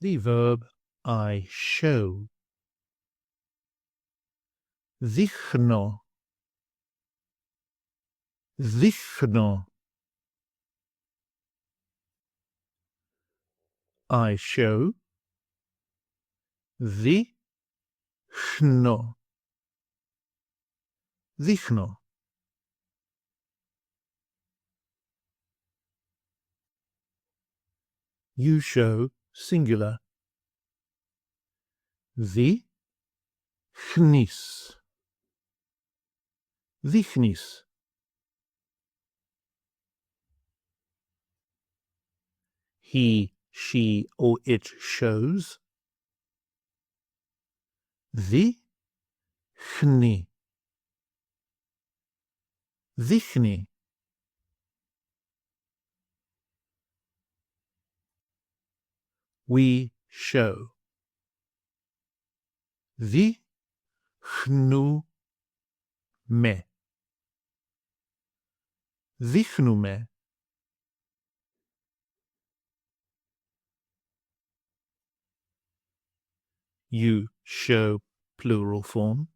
The verb I show. Δείχνω. Δείχνω. I show. Δείχνω. Δείχνω. You show, singular. Δείχνεις. Δείχνεις. He, she, or it shows. Δείχνει. Δείχνει. We show. Δείχνουμε. Δείχνουμε. You show, plural form.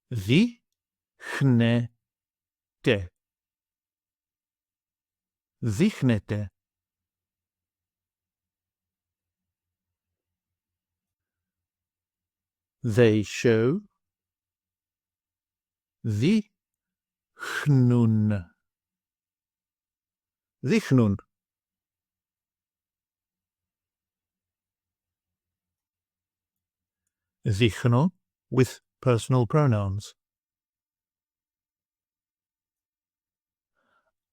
Δείχνετε. Δείχνετε. They show. Δείχνουν. Δείχνουν. Δείχνω with personal pronouns.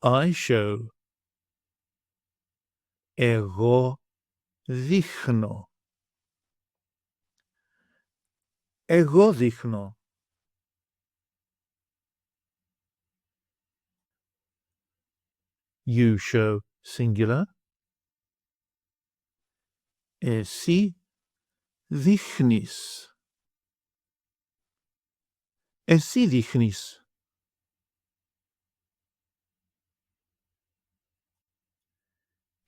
I show. Εγώ δείχνω. Εγώ δείχνω. You show, singular. Εσύ δείχνεις. Εσύ δείχνεις.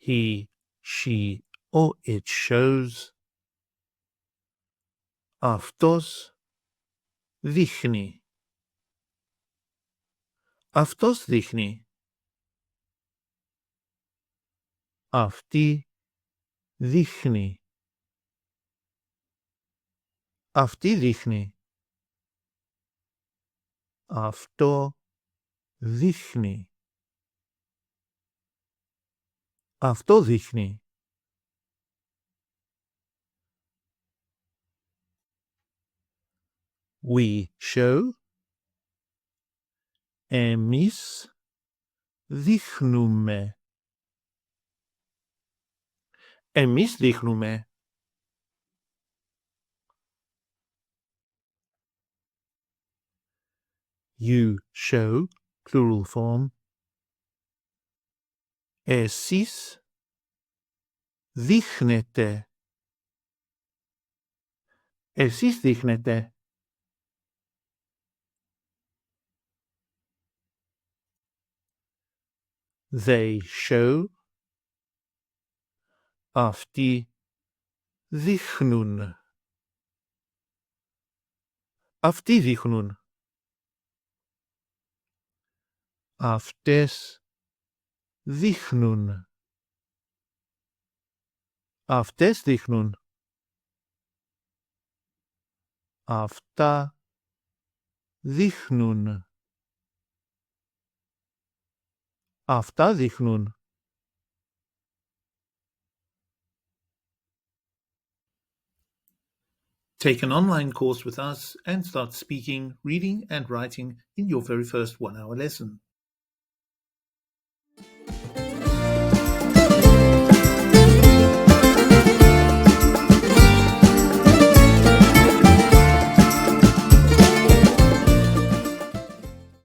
He, she, or it shows. Αυτός δείχνει. Αυτός δείχνει. Αυτή δείχνει. Αυτή δείχνει. Αυτό δείχνει. Αυτό δείχνει. We show. Εμείς δείχνουμε. Εμείς δείχνουμε. You show, plural form. Εσείς δείχνετε. Εσείς δείχνετε. They show. Αυτοί δείχνουν. Αυτοί δείχνουν. Αυτές δείχνουν. Αυτές δείχνουν. Αυτά δείχνουν. Αυτά δείχνουν. Take an online course with us and start speaking, reading and writing in your very first 1-hour lesson.